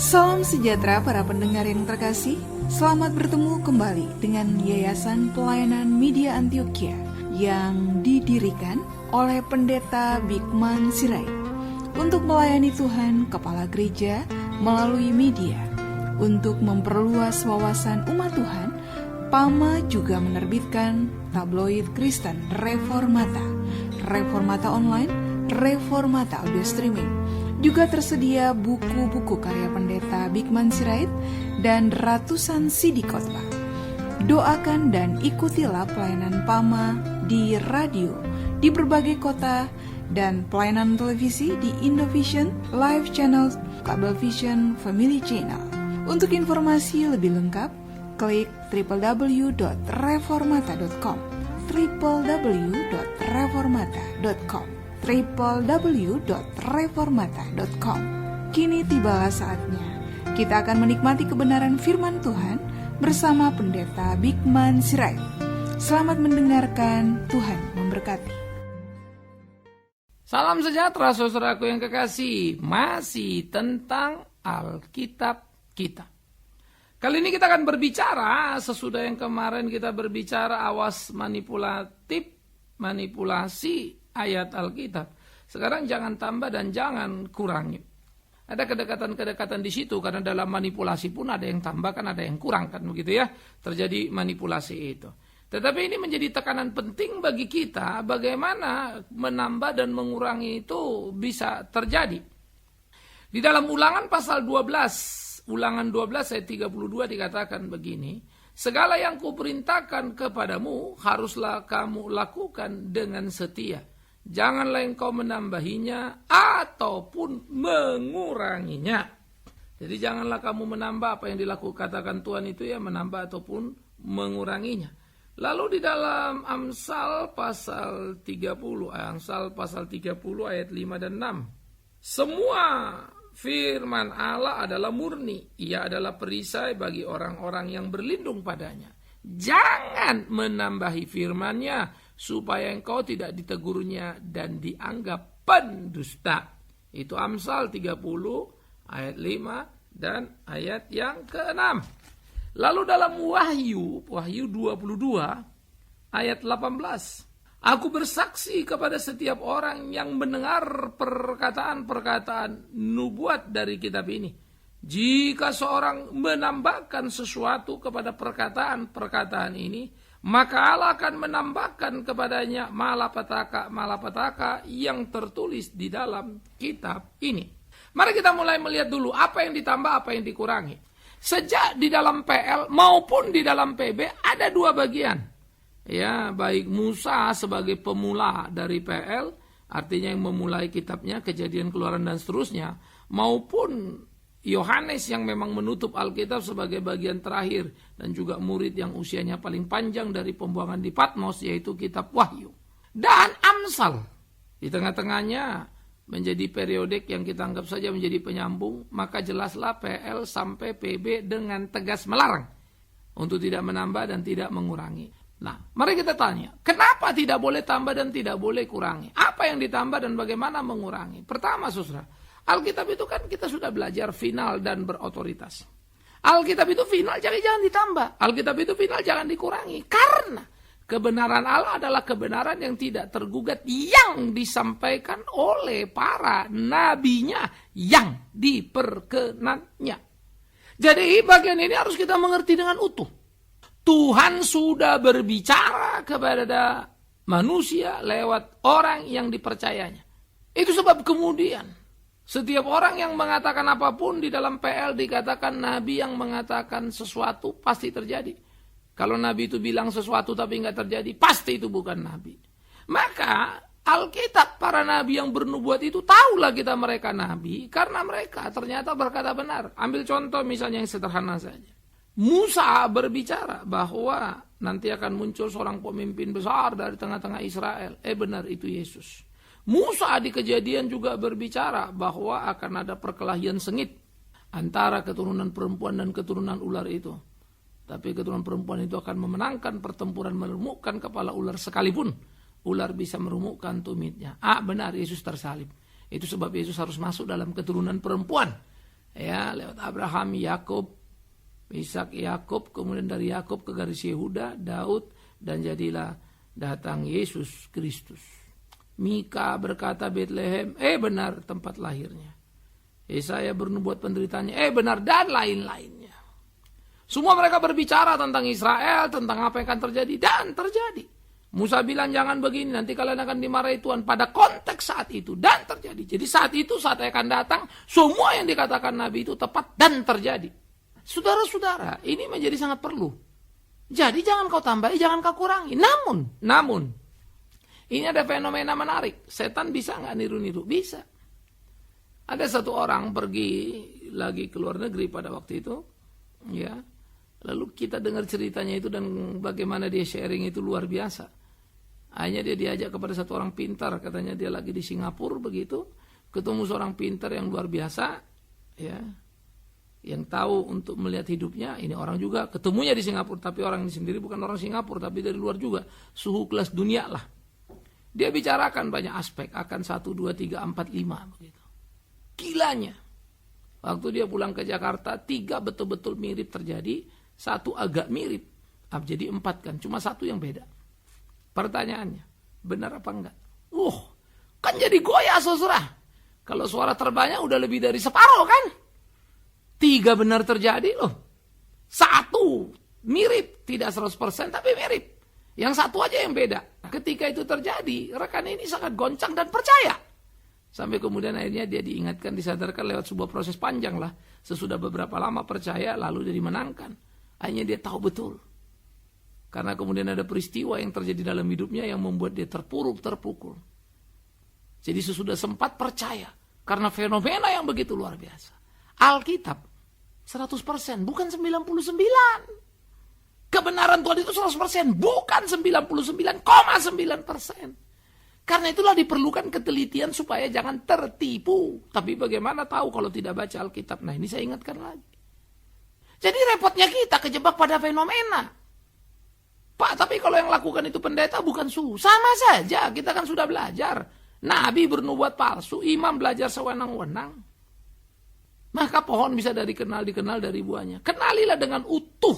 Salam sejahtera para pendengar yang terkasih. Selamat bertemu kembali dengan Yayasan Pelayanan Media Antioquia yang didirikan oleh Pendeta Bigman Sirait untuk melayani Tuhan Kepala Gereja melalui media. Untuk memperluas wawasan umat Tuhan, PAMA juga menerbitkan tabloid Kristen Reformata, Reformata Online, Reformata Audio Streaming. Juga tersedia buku-buku karya Pendeta Bigman Sirait dan ratusan CD khotbah. Doakan dan ikutilah pelayanan PAMA di radio di berbagai kota dan pelayanan televisi di Indovision, Live Channel, Cablevision, Family Channel. Untuk informasi lebih lengkap, klik www.reformata.com www.reformata.com www.reformata.com. Kini tibalah saatnya kita akan menikmati kebenaran firman Tuhan bersama Pendeta Bigman Sirait. Selamat mendengarkan, Tuhan memberkati. Salam sejahtera saudaraku yang kekasih, masih tentang Alkitab kita. Kali ini kita akan berbicara, sesudah yang kemarin kita berbicara awas manipulasi ayat Alkitab. Sekarang jangan tambah dan jangan kurangi. Ada kedekatan-kedekatan di situ, karena dalam manipulasi pun ada yang tambah kan, ada yang kurang kan, begitu ya. Terjadi manipulasi itu. Tetapi ini menjadi tekanan penting bagi kita, bagaimana menambah dan mengurangi itu bisa terjadi. Di dalam Ulangan pasal 12, Ulangan 12 ayat 32 dikatakan begini, segala yang kuperintahkan kepadamu haruslah kamu lakukan dengan setia. Janganlah engkau menambahinya ataupun menguranginya. Jadi janganlah kamu menambah apa yang katakan Tuhan itu ya, menambah ataupun menguranginya. Lalu di dalam Amsal pasal 30 ayat 5 dan 6. Semua firman Allah adalah murni, ia adalah perisai bagi orang-orang yang berlindung padanya. Jangan menambahi firman-Nya supaya engkau tidak ditegurnya dan dianggap pendusta. Itu Amsal 30 ayat 5 dan ayat yang ke-6. Lalu dalam Wahyu 22 ayat 18. Aku bersaksi kepada setiap orang yang mendengar perkataan-perkataan nubuat dari kitab ini. Jika seorang menambahkan sesuatu kepada perkataan-perkataan ini, maka Allah akan menambahkan kepadanya malapetaka yang tertulis di dalam kitab ini. Mari kita mulai melihat dulu apa yang ditambah, apa yang dikurangi. Sejak di dalam PL maupun di dalam PB ada dua bagian. Ya, baik Musa sebagai pemula dari PL, artinya yang memulai kitabnya, Kejadian, Keluaran dan seterusnya, maupun Yohanes yang memang menutup Alkitab sebagai bagian terakhir, dan juga murid yang usianya paling panjang dari pembuangan di Patmos, yaitu kitab Wahyu. Dan Amsal di tengah-tengahnya menjadi periodik yang kita anggap saja menjadi penyambung. Maka jelaslah PL sampai PB dengan tegas melarang untuk tidak menambah dan tidak mengurangi. Nah, mari kita tanya, kenapa tidak boleh tambah dan tidak boleh kurangi? Apa yang ditambah dan bagaimana mengurangi? Pertama, saudara, Alkitab itu kan kita sudah belajar final dan berotoritas. Alkitab itu final, jadi jangan ditambah. Alkitab itu final, jangan dikurangi. Karena kebenaran Allah adalah kebenaran yang tidak tergugat, yang disampaikan oleh para nabinya yang diperkenannya. Jadi bagian ini harus kita mengerti dengan utuh. Tuhan sudah berbicara kepada manusia lewat orang yang dipercayanya. Itu sebab kemudian setiap orang yang mengatakan apapun di dalam PL dikatakan nabi yang mengatakan sesuatu pasti terjadi. Kalau nabi itu bilang sesuatu tapi nggak terjadi, pasti itu bukan nabi. Maka Alkitab, para nabi yang bernubuat itu, tahulah kita mereka nabi karena mereka ternyata berkata benar. Ambil contoh misalnya yang sederhana saja. Musa berbicara bahwa nanti akan muncul seorang pemimpin besar dari tengah-tengah Israel. Benar, itu Yesus. Musa di Kejadian juga berbicara bahwa akan ada perkelahian sengit antara keturunan perempuan dan keturunan ular itu. Tapi keturunan perempuan itu akan memenangkan pertempuran, meremukkan kepala ular sekalipun ular bisa meremukkan tumitnya. Benar, Yesus tersalib. Itu sebab Yesus harus masuk dalam keturunan perempuan. Ya, lewat Abraham, Yakub, Ishak, Yakub, kemudian dari Yakub ke garis Yehuda, Daud, dan jadilah datang Yesus Kristus. Mika berkata Betlehem, benar tempat lahirnya. Yesaya bernubuat penderitaannya, benar, dan lain-lainnya. Semua mereka berbicara tentang Israel, tentang apa yang akan terjadi, dan terjadi. Musa bilang jangan begini, nanti kalian akan dimarahi Tuhan pada konteks saat itu, dan terjadi. Jadi saat itu, saat akan datang, semua yang dikatakan Nabi itu tepat dan terjadi. Saudara-saudara, ini menjadi sangat perlu. Jadi jangan kau tambahi, jangan kau kurangi. Namun, ini ada fenomena menarik. Setan bisa nggak niru-niru? Bisa. Ada satu orang pergi lagi ke luar negeri pada waktu itu, ya. Lalu kita dengar ceritanya itu dan bagaimana dia sharing itu luar biasa. Hanya dia diajak kepada satu orang pintar, katanya dia lagi di Singapura begitu, ketemu seorang pintar yang luar biasa, ya, yang tahu untuk melihat hidupnya. Ini orang juga ketemunya di Singapura, tapi orang ini sendiri bukan orang Singapura, tapi dari luar juga, suhu kelas dunia lah. Dia bicarakan banyak aspek, akan 1, 2, 3, 4, 5 begitu. Gilanya, waktu dia pulang ke Jakarta, 3 betul-betul mirip terjadi, 1 agak mirip, jadi 4 kan, cuma 1 yang beda. Pertanyaannya, benar apa enggak? Kan jadi goyah saudara. Kalau suara terbanyak udah lebih dari separuh kan? 3 benar terjadi loh. 1 mirip, tidak 100% tapi mirip. Yang 1 aja yang beda. Ketika itu terjadi, rekan ini sangat goncang dan percaya. Sampai kemudian akhirnya dia diingatkan, disadarkan lewat sebuah proses panjang lah. Sesudah beberapa lama percaya, lalu dia dimenangkan. Akhirnya dia tahu betul. Karena kemudian ada peristiwa yang terjadi dalam hidupnya yang membuat dia terpuruk, terpukul. Jadi sesudah sempat percaya. Karena fenomena yang begitu luar biasa. Alkitab 100%, bukan 99%. Kebenaran Tuhan itu 100%, bukan 99,9%. Karena itulah diperlukan ketelitian supaya jangan tertipu. Tapi bagaimana tahu kalau tidak baca Alkitab? Nah ini saya ingatkan lagi. Jadi repotnya kita kejebak pada fenomena. Pak, tapi kalau yang lakukan itu pendeta bukan suhu. Sama saja, kita kan sudah belajar. Nabi bernubuat palsu, imam belajar sewenang-wenang. Maka pohon bisa dikenal dari buahnya. Kenalilah dengan utuh.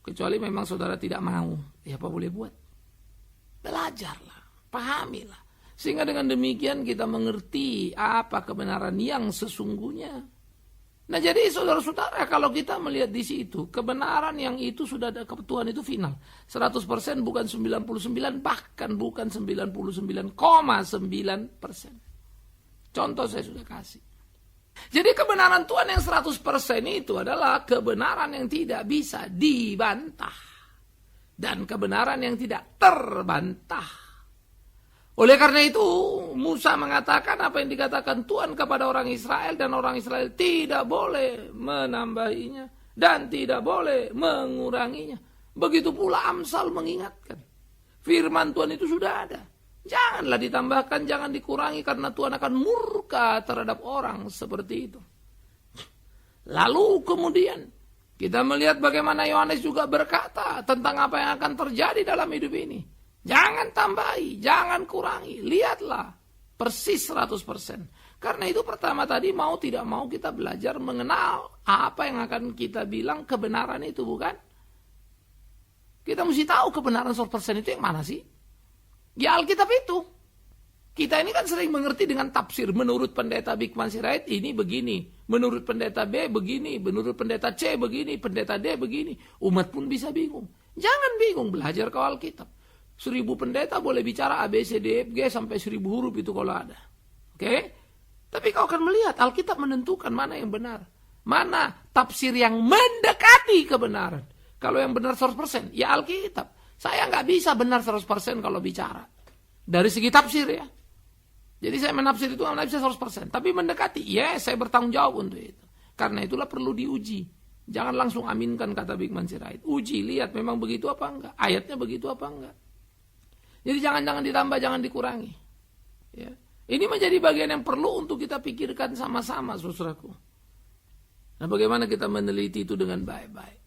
Kecuali memang saudara tidak mau. Ya apa boleh buat? Belajarlah, pahamilah. Sehingga dengan demikian kita mengerti apa kebenaran yang sesungguhnya. Nah jadi saudara-saudara, kalau kita melihat di situ, kebenaran yang itu sudah ada ke Tuhan itu final. 100% bukan 99, bahkan bukan 99,9%. Contoh saya sudah kasih. Jadi kebenaran Tuhan yang 100% itu adalah kebenaran yang tidak bisa dibantah. Dan kebenaran yang tidak terbantah. Oleh karena itu, Musa mengatakan apa yang dikatakan Tuhan kepada orang Israel, dan orang Israel tidak boleh menambahinya dan tidak boleh menguranginya. Begitu pula Amsal mengingatkan. Firman Tuhan itu sudah ada. Janganlah ditambahkan, jangan dikurangi, karena Tuhan akan murka terhadap orang seperti itu. Lalu kemudian kita melihat bagaimana Yohanes juga berkata tentang apa yang akan terjadi dalam hidup ini. Jangan tambahi, jangan kurangi. Lihatlah, persis 100%. Karena itu pertama tadi mau tidak mau kita belajar mengenal apa yang akan kita bilang kebenaran itu, bukan? Kita mesti tahu kebenaran 100% itu yang mana sih? Ya Alkitab itu. Kita ini kan sering mengerti dengan tafsir. Menurut pendeta Bikman Sirait ini begini. Menurut pendeta B begini. Menurut pendeta C begini. Pendeta D begini. Umat pun bisa bingung. Jangan bingung, belajar ke Alkitab. 1000 pendeta boleh bicara A, B, C, D, F, G sampai 1000 huruf itu kalau ada. Oke? Tapi kau akan melihat Alkitab menentukan mana yang benar. Mana tafsir yang mendekati kebenaran. Kalau yang benar 100%, ya Alkitab. Saya nggak bisa benar 100% kalau bicara. Dari segi tafsir ya. Jadi saya menafsir itu nggak bisa 100%. Tapi mendekati, ya saya bertanggung jawab untuk itu. Karena itulah perlu diuji. Jangan langsung aminkan kata Bikman Sirait. Uji, lihat memang begitu apa enggak. Ayatnya begitu apa enggak. Jadi jangan ditambah, jangan dikurangi. Ya. Ini menjadi bagian yang perlu untuk kita pikirkan sama-sama, saudaraku. Nah, bagaimana kita meneliti itu dengan baik-baik.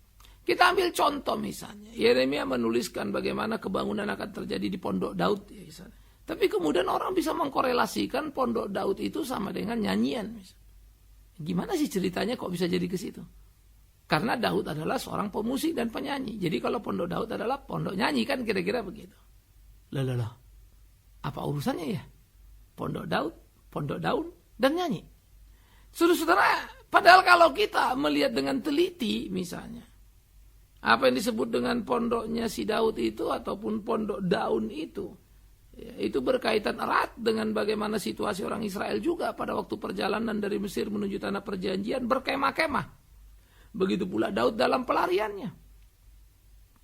Kita ambil contoh misalnya. Yeremia menuliskan bagaimana kebangunan akan terjadi di Pondok Daud. Ya, misalnya. Tapi kemudian orang bisa mengkorelasikan Pondok Daud itu sama dengan nyanyian. Misalnya. Gimana sih ceritanya kok bisa jadi ke situ? Karena Daud adalah seorang pemusik dan penyanyi. Jadi kalau pondok Daud adalah pondok nyanyi, kan kira-kira begitu. Loh. Apa urusannya ya? Pondok Daud, pondok daun, dan nyanyi. Saudara-saudara, padahal kalau kita melihat dengan teliti misalnya, apa yang disebut dengan pondoknya si Daud itu ataupun pondok daun itu, ya, itu berkaitan erat dengan bagaimana situasi orang Israel juga pada waktu perjalanan dari Mesir menuju tanah perjanjian berkemah-kemah. Begitu pula Daud dalam pelariannya.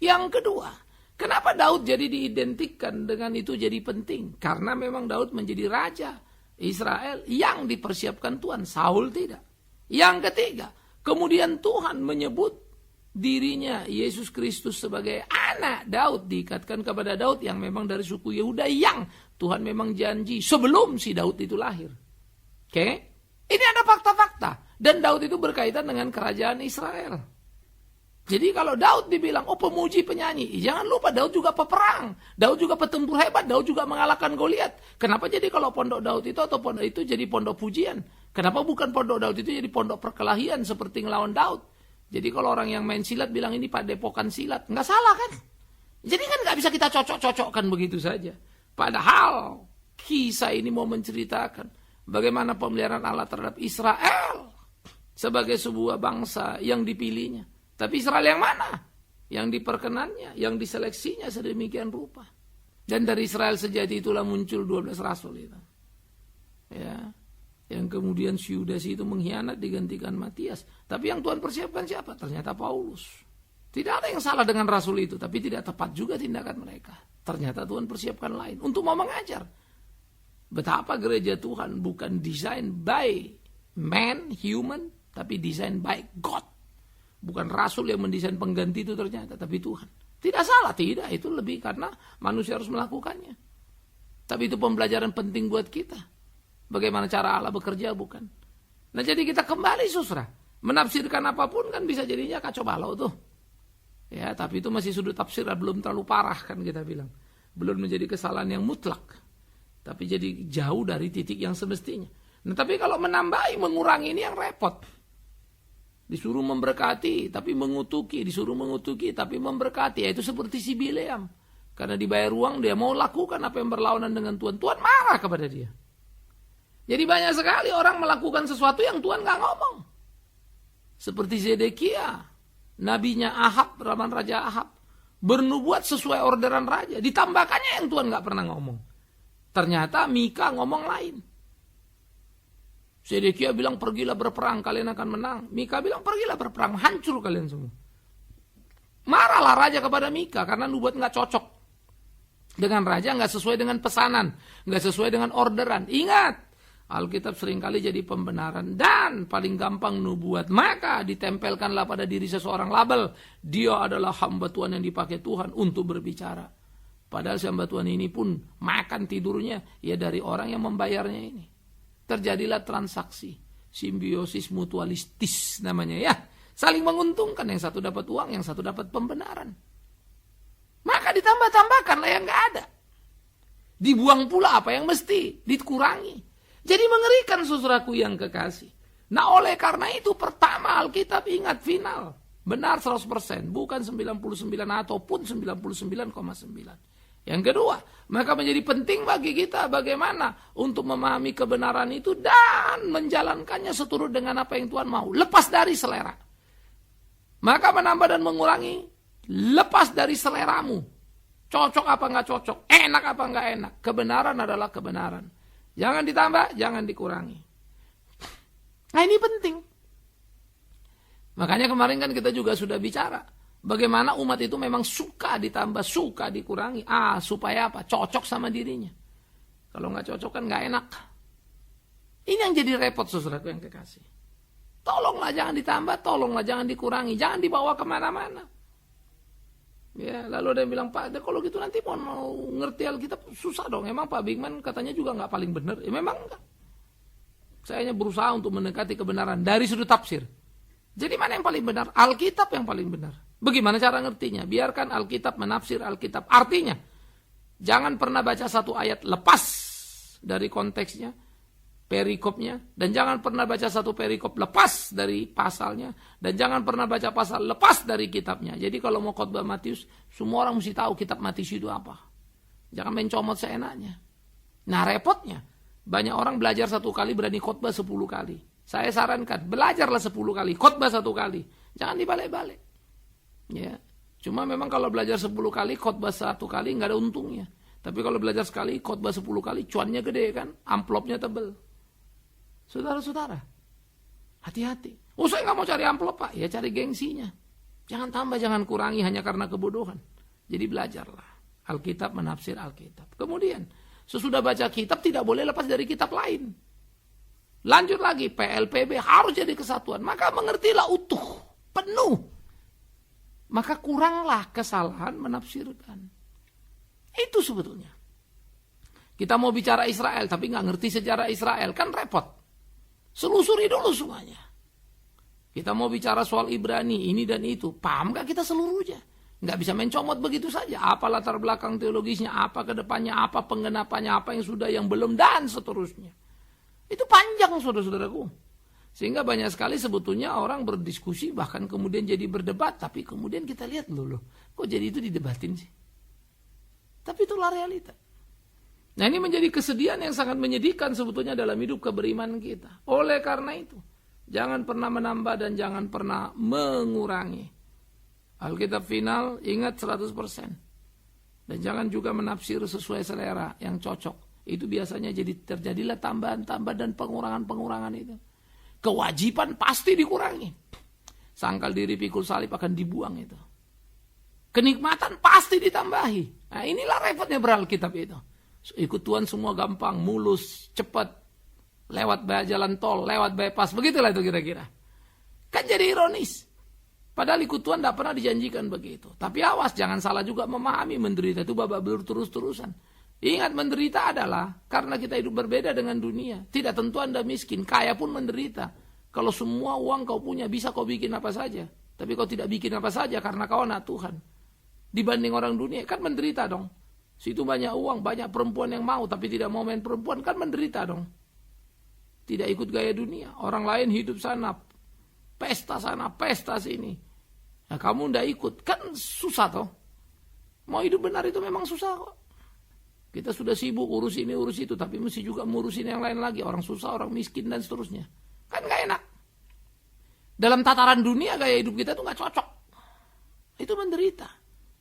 Yang kedua, kenapa Daud jadi diidentikan dengan itu jadi penting? Karena memang Daud menjadi raja Israel yang dipersiapkan Tuhan. Saul tidak. Yang ketiga, kemudian Tuhan menyebut dirinya Yesus Kristus sebagai anak Daud, diikatkan kepada Daud yang memang dari suku Yehuda yang Tuhan memang janji sebelum si Daud itu lahir. Oke? Ini ada fakta-fakta. Dan Daud itu berkaitan dengan kerajaan Israel. Jadi kalau Daud dibilang, pemuji penyanyi, jangan lupa Daud juga peperang. Daud juga petempur hebat, Daud juga mengalahkan Goliat. Kenapa jadi kalau pondok Daud itu atau pondok itu jadi pondok pujian? Kenapa bukan pondok Daud itu jadi pondok perkelahian seperti ngelawan Daud? Jadi kalau orang yang main silat bilang ini padepokan silat, nggak salah kan? Jadi kan nggak bisa kita cocok-cocokkan begitu saja. Padahal kisah ini mau menceritakan bagaimana pemeliharaan Allah terhadap Israel sebagai sebuah bangsa yang dipilihnya. Tapi Israel yang mana? Yang diperkenannya, yang diseleksinya sedemikian rupa. Dan dari Israel sejati itulah muncul 12 rasul itu. Ya. Yang kemudian Yudas itu mengkhianat digantikan Matias. Tapi yang Tuhan persiapkan siapa? Ternyata Paulus. Tidak ada yang salah dengan rasul itu, tapi tidak tepat juga tindakan mereka. Ternyata Tuhan persiapkan lain untuk mau mengajar. Betapa gereja Tuhan bukan desain by man, human, tapi desain by God. Bukan rasul yang mendesain pengganti itu ternyata, tapi Tuhan. Tidak salah, tidak. Itu lebih karena manusia harus melakukannya. Tapi itu pembelajaran penting buat kita. Bagaimana cara Allah bekerja, bukan? Nah jadi kita kembali saudara. Menafsirkan apapun kan bisa jadinya kacau balau tuh. Ya, tapi itu masih sudut tafsir, belum terlalu parah kan kita bilang. Belum menjadi kesalahan yang mutlak. Tapi jadi jauh dari titik yang semestinya. Nah tapi kalau menambahi, mengurangi ini yang repot. Disuruh memberkati, tapi mengutuki. Disuruh mengutuki, tapi memberkati. Ya, itu seperti si Bileam. Karena dibayar uang, dia mau lakukan apa yang berlawanan dengan Tuhan. Tuhan marah kepada dia. Jadi banyak sekali orang melakukan sesuatu yang Tuhan gak ngomong. Seperti Zedekia, nabinya Ahab, Raman Raja Ahab. Bernubuat sesuai orderan raja. Ditambahkannya yang Tuhan gak pernah ngomong. Ternyata Mika ngomong lain. Zedekia bilang pergilah berperang, kalian akan menang. Mika bilang pergilah berperang, hancur kalian semua. Marahlah raja kepada Mika karena nubuat gak cocok dengan raja, gak sesuai dengan pesanan, gak sesuai dengan orderan. Ingat, Alkitab seringkali jadi pembenaran dan paling gampang nubuat. Maka ditempelkanlah pada diri seseorang label, dia adalah hamba Tuhan yang dipakai Tuhan untuk berbicara. Padahal si hamba Tuhan ini pun makan tidurnya ya dari orang yang membayarnya ini. Terjadilah transaksi, simbiosis mutualistis namanya ya. Saling menguntungkan, yang satu dapat uang, yang satu dapat pembenaran. Maka ditambah-tambahkanlah yang gak ada. Dibuang pula apa yang mesti, dikurangi. Jadi mengerikan saudaraku yang kekasih. Nah oleh karena itu pertama Alkitab ingat final. Benar 100%, bukan 99 ataupun 99,9. Yang kedua, maka menjadi penting bagi kita bagaimana untuk memahami kebenaran itu dan menjalankannya seturut dengan apa yang Tuhan mau. Lepas dari selera. Maka menambah dan mengurangi, lepas dari seleramu. Cocok apa enggak cocok, enak apa enggak enak. Kebenaran adalah kebenaran. Jangan ditambah, jangan dikurangi. Nah ini penting. Makanya kemarin kan kita juga sudah bicara. Bagaimana umat itu memang suka ditambah, suka dikurangi. Supaya apa? Cocok sama dirinya. Kalau nggak cocok kan nggak enak. Ini yang jadi repot saudaraku yang kekasih. Tolonglah jangan ditambah, tolonglah jangan dikurangi. Jangan dibawa kemana-mana. Ya, lalu ada yang bilang, Pak, kalau gitu nanti mau ngerti Alkitab susah dong. Emang Pak Bigman katanya juga nggak paling benar. Ya memang enggak. Saya hanya berusaha untuk mendekati kebenaran dari sudut tafsir. Jadi mana yang paling benar? Alkitab yang paling benar. Bagaimana cara ngertinya? Biarkan Alkitab menafsir Alkitab. Artinya, jangan pernah baca satu ayat lepas dari konteksnya. perikopnya, dan jangan pernah baca satu perikop lepas dari pasalnya, dan jangan pernah baca pasal lepas dari kitabnya. Jadi kalau mau khotbah Matius, semua orang mesti tahu kitab Matius itu apa. Jangan main comot seenaknya. Nah repotnya, banyak orang belajar 1 kali berani khotbah 10 kali. Saya sarankan, belajarlah 10 kali, khotbah 1 kali. Jangan dibalik-balik. Ya. Cuma memang kalau belajar 10 kali, khotbah 1 kali nggak ada untungnya. Tapi kalau belajar sekali, khotbah 10 kali, cuannya gede kan, amplopnya tebel. Saudara-saudara, hati-hati. Oh saya nggak mau cari amplop Pak, ya cari gengsinya. Jangan tambah, jangan kurangi hanya karena kebodohan. Jadi belajarlah. Alkitab menafsir Alkitab. Kemudian, sesudah baca kitab tidak boleh lepas dari kitab lain. Lanjut lagi, PLPB harus jadi kesatuan. Maka mengertilah utuh, penuh. Maka kuranglah kesalahan menafsirkan. Itu sebetulnya. Kita mau bicara Israel, tapi nggak ngerti sejarah Israel, kan repot. Selusuri dulu semuanya. Kita mau bicara soal Ibrani, ini dan itu. Paham nggak kita seluruhnya? Nggak bisa mencomot begitu saja. Apa latar belakang teologisnya, apa kedepannya, apa penggenapannya, apa yang sudah, yang belum, dan seterusnya. Itu panjang saudara-saudaraku. Sehingga banyak sekali sebetulnya orang berdiskusi, bahkan kemudian jadi berdebat. Tapi kemudian kita lihat loh, kok jadi itu didebatin sih? Tapi itulah realita. Nah ini menjadi kesedihan yang sangat menyedihkan sebetulnya dalam hidup keberimanan kita. Oleh karena itu, jangan pernah menambah dan jangan pernah mengurangi. Alkitab final ingat 100%. Dan jangan juga menafsir sesuai selera yang cocok. Itu biasanya jadi terjadilah tambahan-tambahan dan pengurangan-pengurangan itu. Kewajiban pasti dikurangi. Sangkal diri pikul salib akan dibuang itu. Kenikmatan pasti ditambahi. Nah inilah repotnya beralkitab itu. Ikut Tuhan semua gampang, mulus, cepat. Lewat jalan tol, lewat bypass. Begitulah itu kira-kira. Kan jadi ironis. Padahal ikut Tuhan tidak pernah dijanjikan begitu. Tapi awas, jangan salah juga memahami menderita itu babak belur terus-terusan. Ingat menderita adalah karena kita hidup berbeda dengan dunia. Tidak tentu Anda miskin, kaya pun menderita. Kalau semua uang kau punya, bisa kau bikin apa saja. Tapi kau tidak bikin apa saja karena kau anak Tuhan. Dibanding orang dunia, kan menderita dong. Situ banyak uang, banyak perempuan yang mau, tapi tidak mau main perempuan, kan menderita dong. Tidak ikut gaya dunia. Orang lain hidup sana, pesta sana, pesta sini. Nah kamu tidak ikut, kan susah toh. Mau hidup benar itu memang susah kok. Kita sudah sibuk urus ini, urus itu, tapi mesti juga ngurusin yang lain lagi. Orang susah, orang miskin, dan seterusnya. Kan gak enak. Dalam tataran dunia, gaya hidup kita tuh gak cocok. Itu menderita.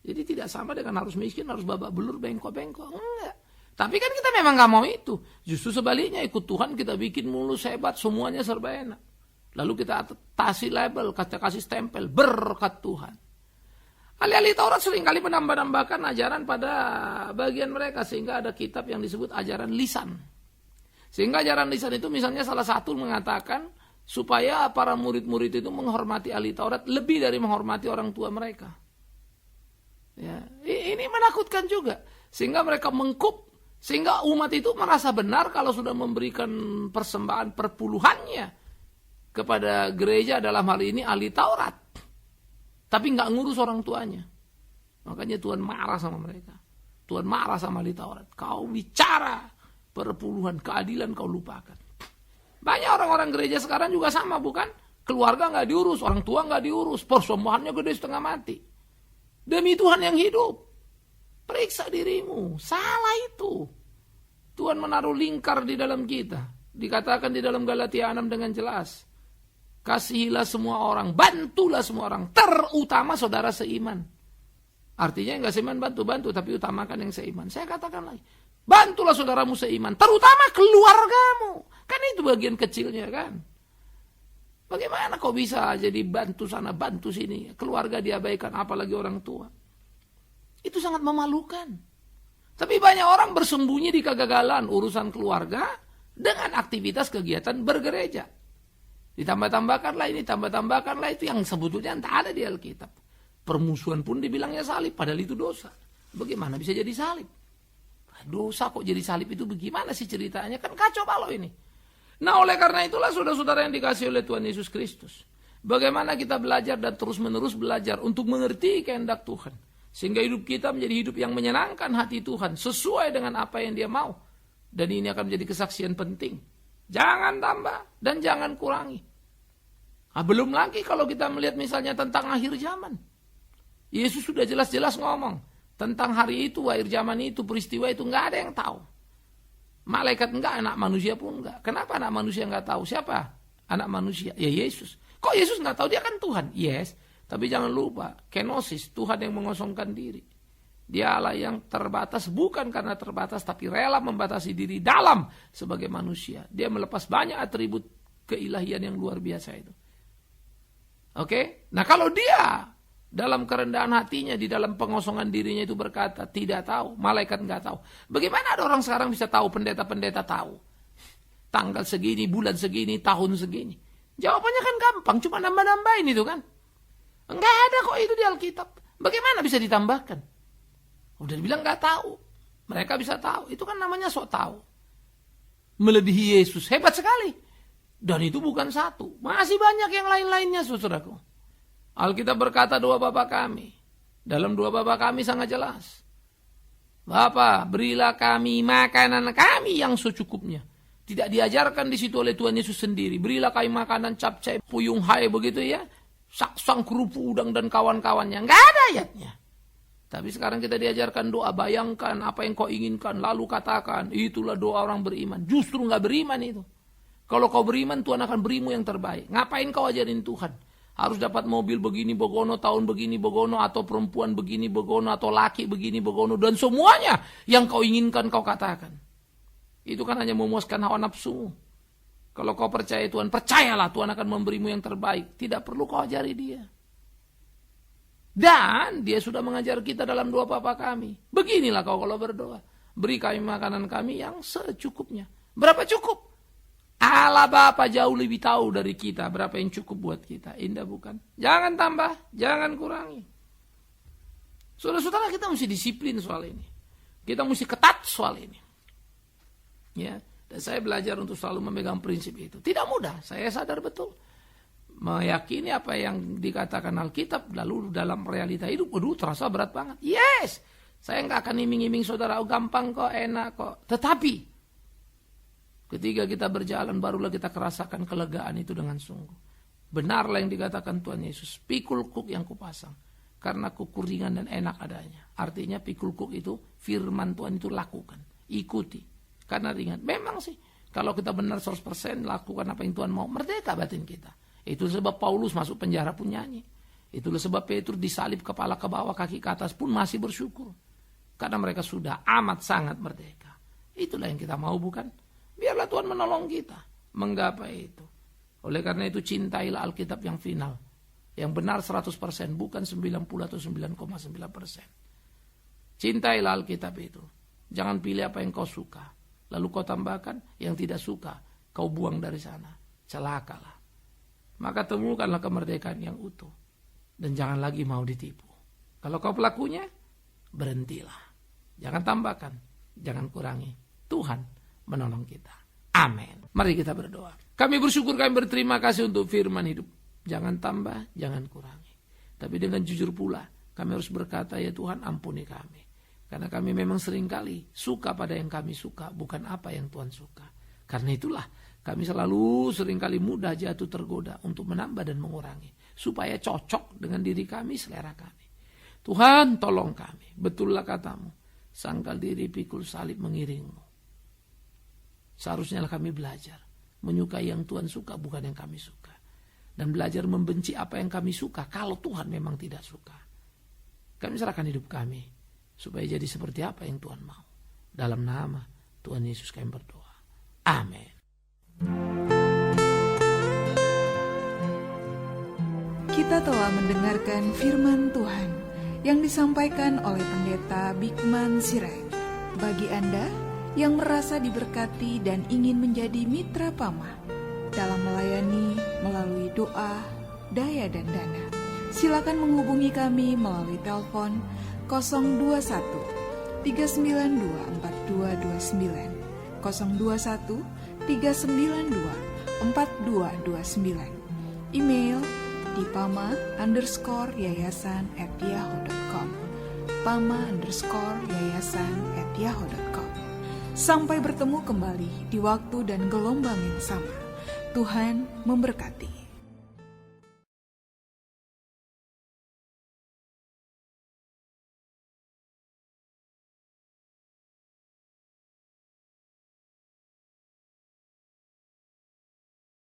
Jadi tidak sama dengan harus miskin, harus babak belur, bengkok-bengkok. Enggak. Tapi kan kita memang gak mau itu. Justru sebaliknya, ikut Tuhan kita bikin mulus hebat, semuanya serba enak. Lalu kita kasih label, kita kasih stempel, berkat Tuhan. Ahli-ahli Taurat seringkali menambah-nambahkan ajaran pada bagian mereka. Sehingga ada kitab yang disebut ajaran lisan. Sehingga ajaran lisan itu misalnya salah satu mengatakan, supaya para murid-murid itu menghormati ahli Taurat lebih dari menghormati orang tua mereka. Ya, ini menakutkan juga. Sehingga mereka mengkup. Sehingga umat itu merasa benar kalau sudah memberikan persembahan perpuluhannya kepada gereja, dalam hal ini ahli Taurat. Tapi nggak ngurus orang tuanya. Makanya Tuhan marah sama mereka. Tuhan marah sama ahli Taurat. Kau bicara perpuluhan, keadilan kau lupakan. Banyak orang-orang gereja sekarang juga sama, bukan? Keluarga nggak diurus, orang tua nggak diurus, persembahannya gede setengah mati. Demi Tuhan yang hidup. Periksa dirimu. Salah itu. Tuhan menaruh lingkar di dalam kita. Dikatakan di dalam Galatia 6 dengan jelas. Kasihilah semua orang. Bantulah semua orang. Terutama saudara seiman. Artinya yang gak seiman bantu-bantu. Tapi utamakan yang seiman. Saya katakan lagi. Bantulah saudaramu seiman. Terutama keluargamu. Kan itu bagian kecilnya kan. Bagaimana kau bisa jadi bantu sana, bantu sini. Keluarga diabaikan, apalagi orang tua. Itu sangat memalukan. Tapi banyak orang bersembunyi di kegagalan urusan keluarga dengan aktivitas kegiatan bergereja. Ditambah-tambahkanlah ini, tambah-tambahkanlah itu yang sebetulnya tak ada di Alkitab. Permusuhan pun dibilangnya salib, padahal itu dosa. Bagaimana bisa jadi salib? Dosa kok jadi salib itu bagaimana sih ceritanya? Kan kacau balau ini. Nah oleh karena itulah saudara-saudara yang dikasihi oleh Tuhan Yesus Kristus. Bagaimana kita belajar dan terus-menerus belajar untuk mengerti kehendak Tuhan. Sehingga hidup kita menjadi hidup yang menyenangkan hati Tuhan. Sesuai dengan apa yang Dia mau. Dan ini akan menjadi kesaksian penting. Jangan tambah dan jangan kurangi. Belum lagi kalau kita melihat misalnya tentang akhir zaman. Yesus sudah jelas-jelas ngomong tentang hari itu, akhir zaman itu, peristiwa itu, nggak ada yang tahu. Malaikat enggak, anak manusia pun enggak. Kenapa anak manusia enggak tahu? Siapa anak manusia? Ya Yesus. Kok Yesus enggak tahu? Dia kan Tuhan. Yes. Tapi jangan lupa, kenosis, Tuhan yang mengosongkan diri. Dia Allah yang terbatas, bukan karena terbatas, tapi rela membatasi diri dalam sebagai manusia. Dia melepas banyak atribut keilahian yang luar biasa itu. Oke? Nah kalau dia dalam kerendahan hatinya, di dalam pengosongan dirinya itu berkata, tidak tahu, malaikat enggak tahu. Bagaimana ada orang sekarang bisa tahu, pendeta-pendeta tahu? Tanggal segini, bulan segini, tahun segini. Jawabannya kan gampang, cuma nambah-nambahin itu kan. Enggak ada kok itu di Alkitab. Bagaimana bisa ditambahkan? Udah dibilang enggak tahu. Mereka bisa tahu, itu kan namanya sok tahu. Melebihi Yesus, hebat sekali. Dan itu bukan satu, masih banyak yang lain-lainnya saudaraku. Alkitab berkata doa Bapa kami. Dalam doa Bapa kami sangat jelas. Bapa, berilah kami makanan kami yang secukupnya. Tidak diajarkan di situ oleh Tuhan Yesus sendiri. Berilah kami makanan capcay, puyung hai begitu ya. Saksang, kerupu, udang dan kawan-kawannya. Enggak ada ayatnya. Tapi sekarang kita diajarkan doa, bayangkan apa yang kau inginkan, lalu katakan, itulah doa orang beriman. Justru enggak beriman itu. Kalau kau beriman, Tuhan akan berimu yang terbaik. Ngapain kau ajarin Tuhan? Harus dapat mobil begini begono, tahun begini begono, atau perempuan begini begono, atau laki begini begono, dan semuanya yang kau inginkan kau katakan. Itu kan hanya memuaskan hawa nafsu. Kalau kau percaya Tuhan, percayalah Tuhan akan memberimu yang terbaik. Tidak perlu kau ajari dia. Dan dia sudah mengajar kita dalam doa Bapa kami. Beginilah kau kalau berdoa. Beri kami makanan kami yang secukupnya. Berapa cukup? Allah Bapa jauh lebih tahu dari kita berapa yang cukup buat kita. Indah bukan? Jangan tambah, jangan kurangi. Saudara-saudara, kita mesti disiplin soal ini. Kita mesti ketat soal ini. Ya, dan saya belajar untuk selalu memegang prinsip itu. Tidak mudah, saya sadar betul. Meyakini apa yang dikatakan Alkitab, lalu dalam realita hidup, waduh terasa berat banget. Yes, saya nggak akan iming-iming saudara, oh, gampang kok, enak kok. Tetapi ketika kita berjalan, barulah kita merasakan kelegaan itu dengan sungguh. Benarlah yang dikatakan Tuhan Yesus, pikul kuk yang kupasang, karena kuku ringan dan enak adanya. Artinya pikul kuk itu, firman Tuhan itu lakukan, ikuti, karena ringan. Memang sih, kalau kita benar 100% lakukan apa yang Tuhan mau, merdeka batin kita. Itu sebab Paulus masuk penjara pun nyanyi. Itulah sebab Petrus disalib kepala ke bawah, kaki ke atas pun masih bersyukur. Karena mereka sudah amat sangat merdeka. Itulah yang kita mau bukan? Biarlah Tuhan menolong kita menggapai itu. Oleh karena itu cintailah Alkitab yang final. Yang benar 100%, bukan 90 atau 9,9%. Cintailah Alkitab itu. Jangan pilih apa yang kau suka. Lalu kau tambahkan yang tidak suka, kau buang dari sana. Celakalah. Maka temukanlah kemerdekaan yang utuh. Dan jangan lagi mau ditipu. Kalau kau pelakunya, berhentilah. Jangan tambahkan, jangan kurangi. Tuhan menolong kita. Amin. Mari kita berdoa. Kami bersyukur, kami berterima kasih untuk firman hidup. Jangan tambah, jangan kurangi. Tapi dengan jujur pula, kami harus berkata, ya Tuhan ampuni kami. Karena kami memang seringkali suka pada yang kami suka, bukan apa yang Tuhan suka. Karena itulah, kami selalu seringkali mudah jatuh tergoda untuk menambah dan mengurangi. Supaya cocok dengan diri kami, selera kami. Tuhan tolong kami. Betullah katamu. Sangkal diri pikul salib mengiringmu. Seharusnya kami belajar. Menyukai yang Tuhan suka, bukan yang kami suka. Dan belajar membenci apa yang kami suka, kalau Tuhan memang tidak suka. Kami serahkan hidup kami. Supaya jadi seperti apa yang Tuhan mau. Dalam nama Tuhan Yesus kami berdoa. Amin. Kita telah mendengarkan firman Tuhan yang disampaikan oleh Pendeta Bikman Sirait. Bagi Anda yang merasa diberkati dan ingin menjadi mitra Pama dalam melayani melalui doa, daya dan dana, silakan menghubungi kami melalui telepon 021 392 4229, 021 392 4229. Email di pama_yayasan@yahoo.com, pama_yayasan@yahoo.com. Sampai bertemu kembali di waktu dan gelombang yang sama. Tuhan memberkati.